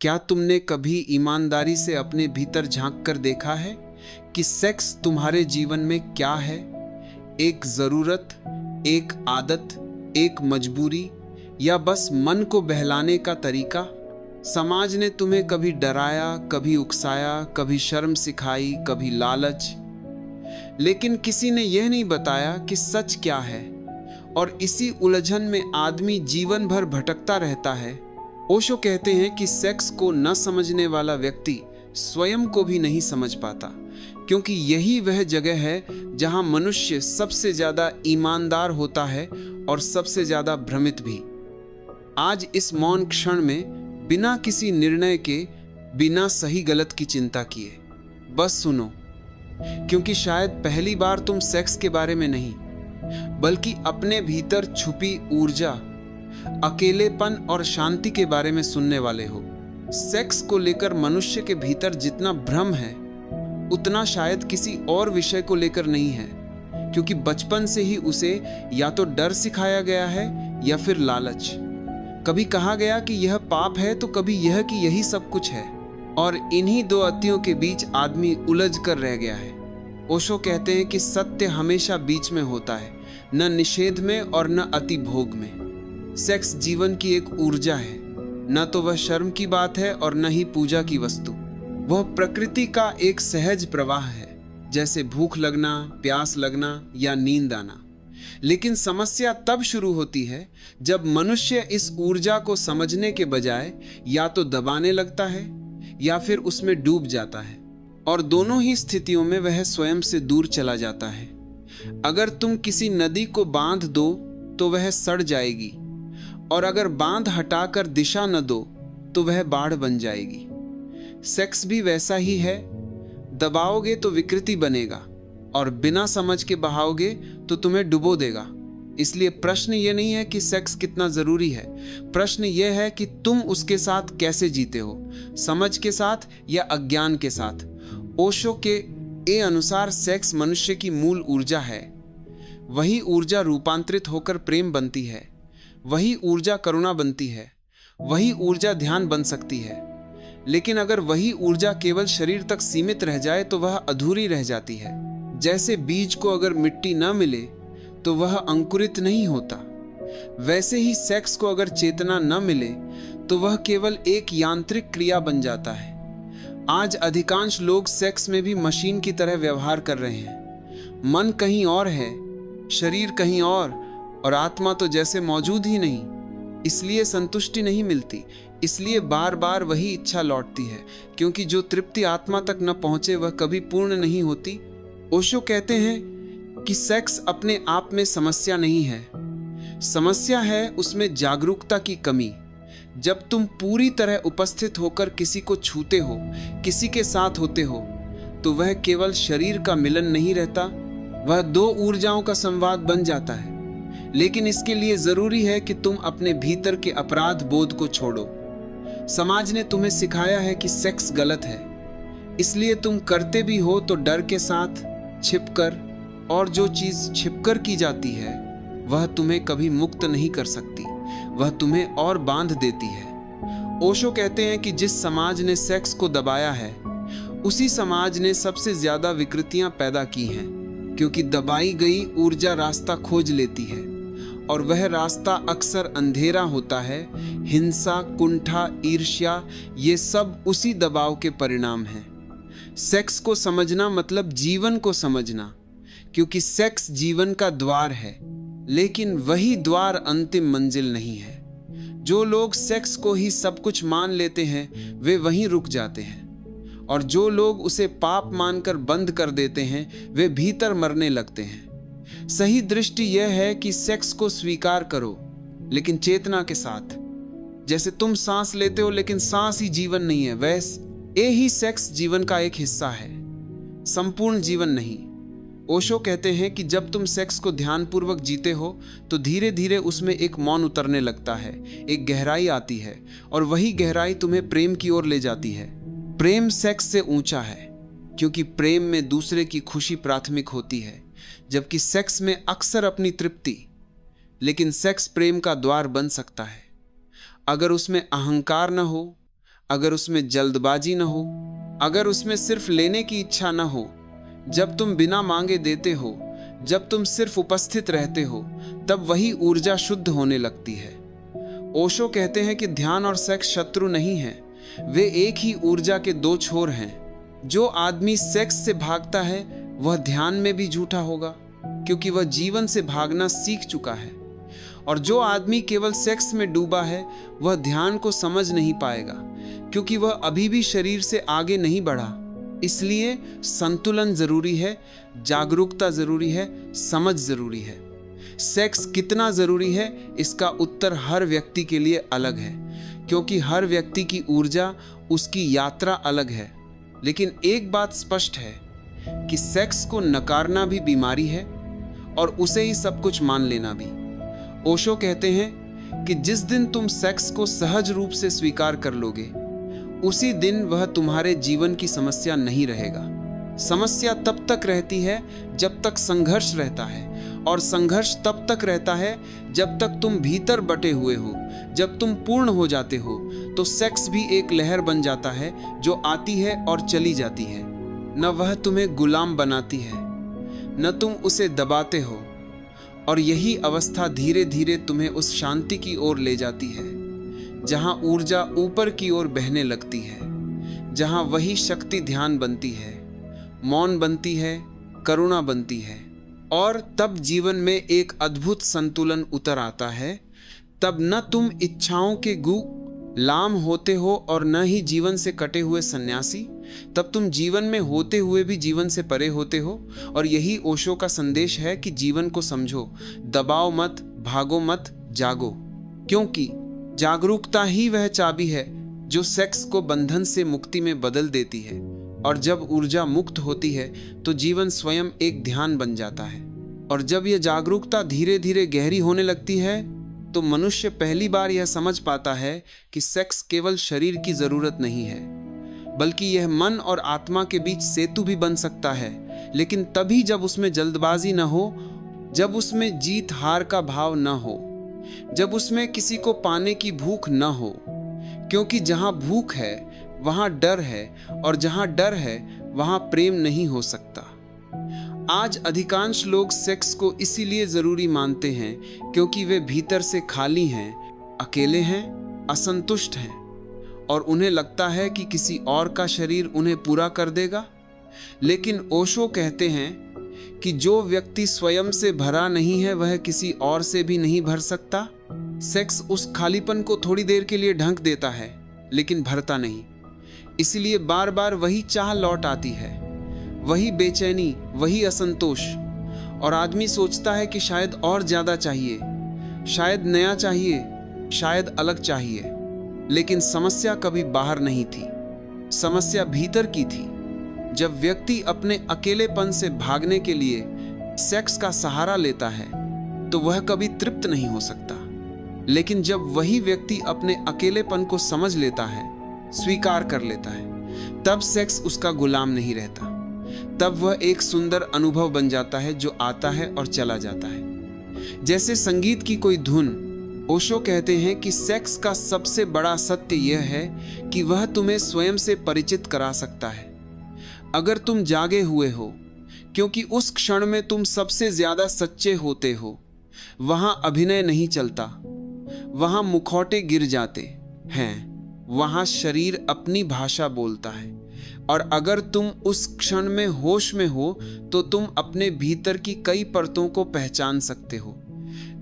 क्या तुमने कभी ईमानदारी से अपने भीतर झांक कर देखा है कि सेक्स तुम्हारे जीवन में क्या है? एक जरूरत, एक आदत, एक मजबूरी, या बस मन को बहलाने का तरीका? समाज ने तुम्हें कभी डराया, कभी उकसाया, कभी शर्म सिखाई, कभी लालच, लेकिन किसी ने यह नहीं बताया कि सच क्या है। और इसी उलझन में आदमी जीवन भर भटकता रहता है। ओशो कहते हैं कि सेक्स को न समझने वाला व्यक्ति स्वयं को भी नहीं समझ पाता, क्योंकि यही वह जगह है जहां मनुष्य सबसे ज्यादा ईमानदार होता है और सबसे ज्यादा भ्रमित भी। आज इस मौन क्षण में, बिना किसी निर्णय के, बिना सही गलत की चिंता किए, बस सुनो, क्योंकि शायद पहली बार तुम सेक्स के बारे में नहीं, बल्कि अपने भीतर छुपी ऊर्जा, अकेलेपन और शांति के बारे में सुनने वाले हो। सेक्स को लेकर मनुष्य के भीतर जितना भ्रम है, उतना शायद किसी और विषय को लेकर नहीं है, क्योंकि बचपन से ही उसे या तो डर सिखाया गया है या फिर लालच। कभी कहा गया कि यह पाप है, तो कभी यह कि यही सब कुछ है, और इन्हीं दो अतियों के बीच आदमी उलझ कर रह गया है। ओशो कहते हैं कि सत्य हमेशा बीच में होता है, न निषेध में और न अति भोग में। सेक्स जीवन की एक ऊर्जा है, न तो वह शर्म की बात है और न ही पूजा की वस्तु। वह प्रकृति का एक सहज प्रवाह है, जैसे भूख लगना, प्यास लगना या नींद आना। लेकिन समस्या तब शुरू होती है जब मनुष्य इस ऊर्जा को समझने के बजाय या तो दबाने लगता है या फिर उसमें डूब जाता है, और दोनों ही स्थितियों में वह स्वयं से दूर चला जाता है। अगर तुम किसी नदी को बांध दो तो वह सड़ जाएगी, और अगर बांध हटाकर दिशा न दो तो वह बाढ़ बन जाएगी। सेक्स भी वैसा ही है, दबाओगे तो विकृति बनेगा, और बिना समझ के बहाओगे तो तुम्हें डुबो देगा। इसलिए प्रश्न ये नहीं है कि सेक्स कितना जरूरी है, प्रश्न ये है कि तुम उसके साथ कैसे जीते हो, समझ के साथ या अज्ञान के साथ। ओशो के अनुसार सेक्स मनुष्य की मूल ऊर्जा है। वही ऊर्जा रूपांतरित होकर प्रेम बनती है, वही ऊर्जा करुणा बनती है, वही ऊर्जा ध्यान बन सकती है। लेकिन अगर वही ऊर्जा केवल शरीर तक सीमित रह जाए तो वह अधूरी रह जाती है। जैसे बीज को अगर मिट्टी न मिले तो वह अंकुरित नहीं होता, वैसे ही सेक्स को अगर चेतना न मिले तो वह केवल एक यांत्रिक क्रिया बन जाता है। आज अधिकांश लोग सेक्स में भी मशीन की तरह व्यवहार कर रहे हैं। मन कहीं और है, शरीर कहीं और आत्मा तो जैसे मौजूद ही नहीं। इसलिए संतुष्टि नहीं मिलती, इसलिए बार बार वही इच्छा लौटती है, क्योंकि जो तृप्ति आत्मा तक न पहुंचे वह कभी पूर्ण नहीं होती। ओशो कहते हैं कि सेक्स अपने आप में समस्या नहीं है, समस्या है उसमें जागरूकता की कमी। जब तुम पूरी तरह उपस्थित होकर किसी को छूते हो, किसी के साथ होते हो, तो वह केवल शरीर का मिलन नहीं रहता, वह दो ऊर्जाओं का संवाद बन जाता है। लेकिन इसके लिए जरूरी है कि तुम अपने भीतर के अपराध बोध को छोड़ो। समाज ने तुम्हें सिखाया है कि सेक्स गलत है, इसलिए तुम करते भी हो तो डर के साथ, छिपकर, और जो चीज छिपकर की जाती है वह तुम्हें कभी मुक्त नहीं कर सकती, वह तुम्हें और बांध देती है। ओशो कहते हैं कि जिस समाज ने सेक्स को दबाया है, उसी समाज ने सबसे ज्यादा विकृतियां पैदा की हैं, क्योंकि दबाई गई ऊर्जा रास्ता खोज लेती है, और वह रास्ता अक्सर अंधेरा होता है। हिंसा, कुंठा, ईर्ष्या, ये सब उसी दबाव के परिणाम हैं। सेक्स को समझना मतलब जीवन को समझना, क्योंकि सेक्स जीवन का द्वार है, लेकिन वही द्वार अंतिम मंजिल नहीं है। जो लोग सेक्स को ही सब कुछ मान लेते हैं वे वहीं रुक जाते हैं, और जो लोग उसे पाप मानकर बंद कर देते हैं वे भीतर मरने लगते हैं। सही दृष्टि यह है कि सेक्स को स्वीकार करो, लेकिन चेतना के साथ। जैसे तुम सांस लेते हो लेकिन सांस ही जीवन नहीं है, वैसे ही सेक्स जीवन का एक हिस्सा है, संपूर्ण जीवन नहीं। ओशो कहते हैं कि जब तुम सेक्स को ध्यानपूर्वक जीते हो तो धीरे धीरे उसमें एक मौन उतरने लगता है, एक गहराई आती है, और वही गहराई तुम्हें प्रेम की ओर ले जाती है। प्रेम सेक्स से ऊंचा है, क्योंकि प्रेम में दूसरे की खुशी प्राथमिक होती है, जबकि सेक्स में अक्सर अपनी तृप्ति। लेकिन सेक्स प्रेम का द्वार बन सकता है अगर उसमें अहंकार न हो, अगर उसमें जल्दबाजी न हो, अगर उसमें सिर्फ लेने की इच्छा न हो, जब तुम बिना मांगे देते हो, जब तुम सिर्फ उपस्थित रहते हो, तब वही ऊर्जा शुद्ध होने लगती है। ओशो कहते हैं कि ध्यान और सेक्स शत्रु नहीं हैं, वे एक ही ऊर्जा के दो छोर हैं। जो आदमी सेक्स से भागता है वह ध्यान में भी झूठा होगा, क्योंकि वह जीवन से भागना सीख चुका है। और जो आदमी केवल सेक्स में डूबा है वह ध्यान को समझ नहीं पाएगा, क्योंकि वह अभी भी शरीर से आगे नहीं बढ़ा। इसलिए संतुलन जरूरी है, जागरूकता जरूरी है, समझ जरूरी है। सेक्स कितना जरूरी है इसका उत्तर हर व्यक्ति के लिए अलग है, क्योंकि हर व्यक्ति की ऊर्जा, उसकी यात्रा अलग है। लेकिन एक बात स्पष्ट है कि सेक्स को नकारना भी बीमारी है और उसे ही सब कुछ मान लेना भी। ओशो कहते हैं कि जिस दिन तुम सेक्स को सहज रूप से स्वीकार कर लोगे, उसी दिन वह तुम्हारे जीवन की समस्या नहीं रहेगा। समस्या तब तक रहती है जब तक संघर्ष रहता है, और संघर्ष तब तक रहता है जब तक तुम भीतर बटे हुए हो। जब तुम पूर्ण हो जाते हो तो सेक्स भी एक लहर बन जाता है जो आती है और चली जाती है। न वह तुम्हें गुलाम बनाती है, न तुम उसे दबाते हो, और यही अवस्था धीरे धीरे तुम्हें उस शांति की ओर ले जाती है जहां ऊर्जा ऊपर की ओर बहने लगती है, जहां वही शक्ति ध्यान बनती है, मौन बनती है, करुणा बनती है। और तब जीवन में एक अद्भुत संतुलन उतर आता है। तब न तुम इच्छाओं के गुलाम होते हो और न ही जीवन से कटे हुए सन्यासी। तब तुम जीवन में होते हुए भी जीवन से परे होते हो। और यही ओशो का संदेश है कि जीवन को समझो, दबाओ मत, भागो मत, जागो, क्योंकि जागरूकता ही वह चाबी है जो सेक्स को बंधन से मुक्ति में बदल देती है। और जब ऊर्जा मुक्त होती है तो जीवन स्वयं एक ध्यान बन जाता है। और जब यह जागरूकता धीरे धीरे गहरी होने लगती है तो मनुष्य पहली बार यह समझ पाता है कि सेक्स केवल शरीर की जरूरत नहीं है, बल्कि यह मन और आत्मा के बीच सेतु भी बन सकता है। लेकिन तभी जब उसमें जल्दबाजी न हो, जब उसमें जीत हार का भाव न हो, जब उसमें किसी को पाने की भूख न हो, क्योंकि जहां भूख है वहां डर है, और जहां डर है वहां प्रेम नहीं हो सकता। आज अधिकांश लोग सेक्स को इसीलिए जरूरी मानते हैं क्योंकि वे भीतर से खाली हैं, अकेले हैं, असंतुष्ट हैं, और उन्हें लगता है कि किसी और का शरीर उन्हें पूरा कर देगा। लेकिन ओशो कहते हैं कि जो व्यक्ति स्वयं से भरा नहीं है वह किसी और से भी नहीं भर सकता। सेक्स उस खालीपन को थोड़ी देर के लिए ढक देता है, लेकिन भरता नहीं। इसलिए बार बार वही चाह लौट आती है, वही बेचैनी, वही असंतोष, और आदमी सोचता है कि शायद और ज्यादा चाहिए, शायद नया चाहिए, शायद अलग चाहिए। लेकिन समस्या कभी बाहर नहीं थी, समस्या भीतर की थी। जब व्यक्ति अपने अकेलेपन से भागने के लिए सेक्स का सहारा लेता है तो वह कभी तृप्त नहीं हो सकता। लेकिन जब वही व्यक्ति अपने अकेलेपन को समझ लेता है, स्वीकार कर लेता है, तब सेक्स उसका गुलाम नहीं रहता। तब वह एक सुंदर अनुभव बन जाता है जो आता है और चला जाता है, जैसे संगीत की कोई धुन। ओशो कहते हैं कि सेक्स का सबसे बड़ा सत्य यह है कि वह तुम्हें स्वयं से परिचित करा सकता है। अगर तुम जागे हुए हो, क्योंकि उस क्षण में तुम सबसे ज्यादा सच्चे होते हो, वहां अभिनय नहीं चलता, वहां मुखौटे गिर जाते हैं, वहां शरीर अपनी भाषा बोलता है। और अगर तुम उस क्षण में होश में हो तो तुम अपने भीतर की कई परतों को पहचान सकते हो।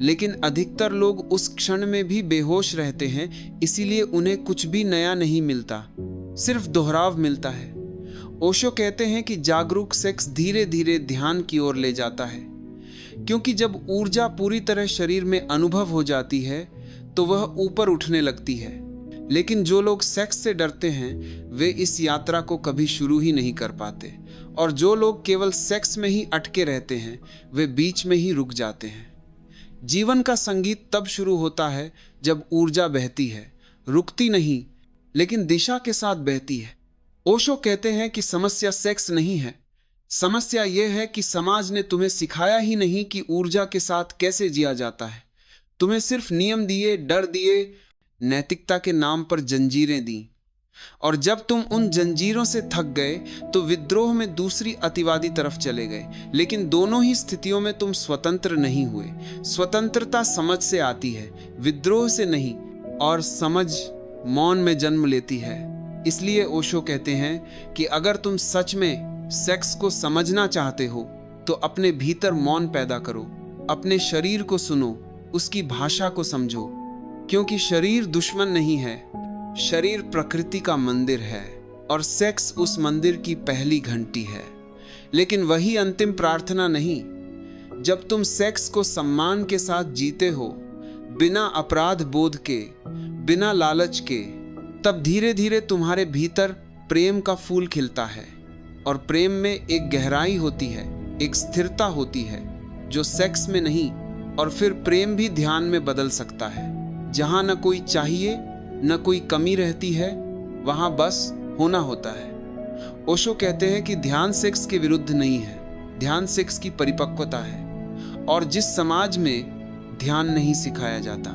लेकिन अधिकतर लोग उस क्षण में भी बेहोश रहते हैं, इसीलिए उन्हें कुछ भी नया नहीं मिलता, सिर्फ दोहराव मिलता है। ओशो कहते हैं कि जागरूक सेक्स धीरे धीरे ध्यान की ओर ले जाता है, क्योंकि जब ऊर्जा पूरी तरह शरीर में अनुभव हो जाती है तो वह ऊपर उठने लगती है। लेकिन जो लोग सेक्स से डरते हैं वे इस यात्रा को कभी शुरू ही नहीं कर पाते, और जो लोग केवल सेक्स में ही अटके रहते हैं वे बीच में ही रुक जाते हैं। जीवन का संगीत तब शुरू होता है जब ऊर्जा बहती है, रुकती नहीं लेकिन दिशा के साथ बहती है। ओशो कहते हैं कि समस्या सेक्स नहीं है, समस्या यह है कि समाज ने तुम्हें सिखाया ही नहीं कि ऊर्जा के साथ कैसे जिया जाता है। तुम्हें सिर्फ नियम दिए, डर दिए, नैतिकता के नाम पर जंजीरें दी। और जब तुम उन जंजीरों से थक गए तो विद्रोह में दूसरी अतिवादी तरफ चले गए। लेकिन दोनों ही स्थितियों में तुम स्वतंत्र नहीं हुए। स्वतंत्रता समझ से आती है, विद्रोह से नहीं, और समझ मौन में जन्म लेती है। इसलिए ओशो कहते हैं कि अगर तुम सच में सेक्स को समझना चाहते हो तो अपने भीतर मौन पैदा करो, अपने शरीर को सुनो, उसकी भाषा को समझो, क्योंकि शरीर दुश्मन नहीं है, शरीर प्रकृति का मंदिर है और सेक्स उस मंदिर की पहली घंटी है। लेकिन वही अंतिम प्रार्थना नहीं। जब तुम सेक्स को सम्मान के साथ जीते हो, बिना अपराध बोध के, बिना लालच के, तब धीरे धीरे तुम्हारे भीतर प्रेम का फूल खिलता है। और प्रेम में एक गहराई होती है, एक स्थिरता होती है जो सेक्स में नहीं। और फिर प्रेम भी ध्यान में बदल सकता है। जहां न कोई चाहिए न कोई कमी रहती है, वहां बस होना होता है। ओशो कहते हैं कि ध्यान सेक्स के विरुद्ध नहीं है, ध्यान सेक्स की परिपक्वता है। और जिस समाज में ध्यान नहीं सिखाया जाता,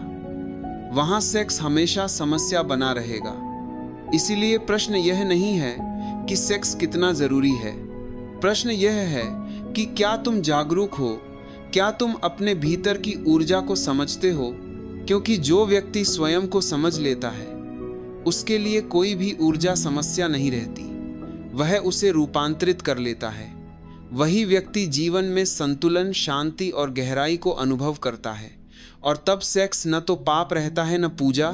वहां सेक्स हमेशा समस्या बना रहेगा। इसीलिए प्रश्न यह नहीं है कि सेक्स कितना जरूरी है, प्रश्न यह है कि क्या तुम जागरूक हो, क्या तुम अपने भीतर की ऊर्जा को समझते हो। क्योंकि जो व्यक्ति स्वयं को समझ लेता है, उसके लिए कोई भी ऊर्जा समस्या नहीं रहती, वह उसे रूपांतरित कर लेता है। वही व्यक्ति जीवन में संतुलन, शांति और गहराई को अनुभव करता है। और तब सेक्स न तो पाप रहता है न पूजा,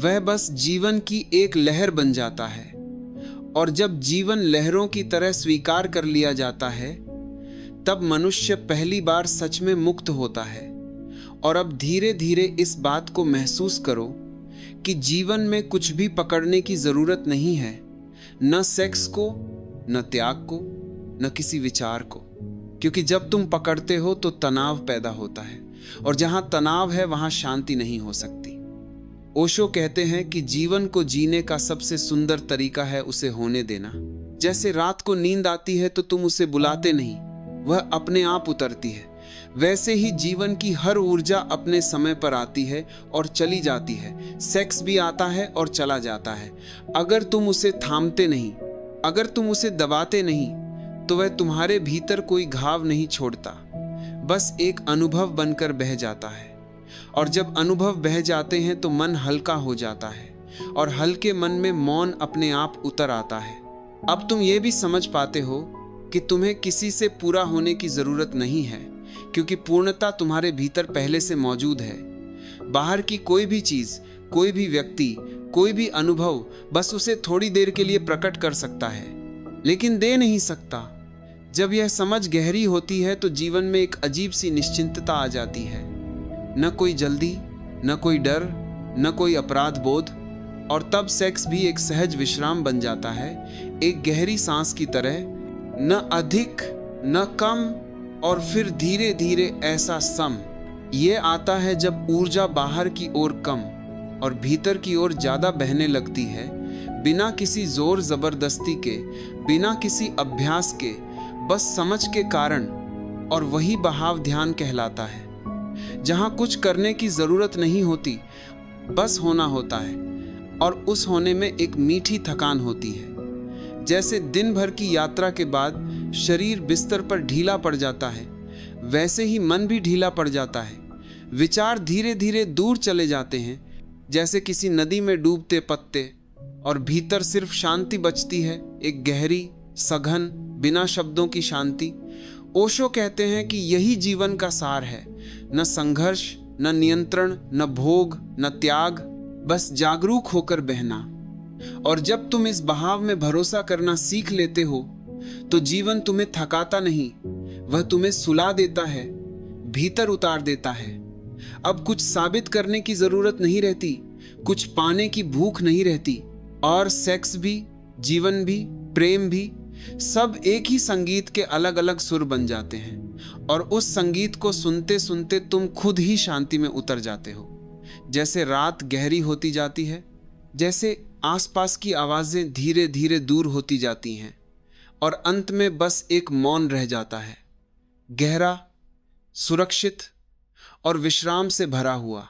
वह बस जीवन की एक लहर बन जाता है। और जब जीवन लहरों की तरह स्वीकार कर लिया जाता है, तब मनुष्य पहली बार सच में मुक्त होता है। और अब धीरे धीरे इस बात को महसूस करो कि जीवन में कुछ भी पकड़ने की जरूरत नहीं है, न सेक्स को, न त्याग को, न किसी विचार को। क्योंकि जब तुम पकड़ते हो तो तनाव पैदा होता है, और जहां तनाव है वहां शांति नहीं हो सकती। ओशो कहते हैं कि जीवन को जीने का सबसे सुंदर तरीका है उसे होने देना। जैसे रात को नींद आती है तो तुम उसे बुलाते नहीं, वह अपने आप उतरती है। वैसे ही जीवन की हर ऊर्जा अपने समय पर आती है और चली जाती है। सेक्स भी आता है और चला जाता है। अगर तुम उसे थामते नहीं, अगर तुम उसे दबाते नहीं, तो वह तुम्हारे भीतर कोई घाव नहीं छोड़ता, बस एक अनुभव बनकर बह जाता है। और जब अनुभव बह जाते हैं तो मन हल्का हो जाता है, और हल्के मन में मौन अपने आप उतर आता है। अब तुम ये भी समझ पाते हो कि तुम्हें किसी से पूरा होने की जरूरत नहीं है, क्योंकि पूर्णता तुम्हारे भीतर पहले से मौजूद है। बाहर की कोई भी चीज, कोई भी व्यक्ति, कोई भी अनुभव बस उसे थोड़ी देर के लिए प्रकट कर सकता है, लेकिन दे नहीं सकता। जब यह समझ गहरी होती है तो जीवन में एक अजीब सी निश्चिंतता आ जाती है। न कोई जल्दी, न कोई डर, न कोई अपराध बोध। और तब सेक्स भी एक सहज विश्राम बन जाता है, एक गहरी सांस की तरह, न अधिक न कम, और फिर धीरे धीरे ऐसा सम। ये आता है जब ऊर्जा बाहर की ओर कम और भीतर की ओर ज्यादा बहने लगती है, बिना किसी जोर जबरदस्ती के, बिना किसी अभ्यास के, बस समझ के कारण। और वही बहाव ध्यान कहलाता है, जहां कुछ करने की जरूरत नहीं होती, बस होना होता है। और उस होने में एक मीठी थकान होती है। जैसे दिन भर की यात्रा के बाद शरीर बिस्तर पर ढीला पड़ जाता है, वैसे ही मन भी ढीला पड़ जाता है। विचार धीरे धीरे दूर चले जाते हैं, जैसे किसी नदी में डूबते पत्ते, और भीतर सिर्फ शांति बचती है, एक गहरी, सघन, बिना शब्दों की शांति। ओशो कहते हैं कि यही जीवन का सार है, न संघर्ष, न नियंत्रण, न भोग, न त्याग, बस जागरूक होकर बहना। और जब तुम इस बहाव में भरोसा करना सीख लेते हो तो जीवन तुम्हें थकाता नहीं, वह तुम्हें सुला देता है, भीतर उतार देता है। अब कुछ साबित करने की जरूरत नहीं रहती, कुछ पाने की भूख नहीं रहती। और सेक्स भी, जीवन भी, प्रेम भी, सब एक ही संगीत के अलग अलग सुर बन जाते हैं। और उस संगीत को सुनते सुनते तुम खुद ही शांति में उतर जाते हो। जैसे रात गहरी होती जाती है, जैसे आसपास की आवाजें धीरे धीरे दूर होती जाती हैं, और अंत में बस एक मौन रह जाता है, गहरा, सुरक्षित और विश्राम से भरा हुआ।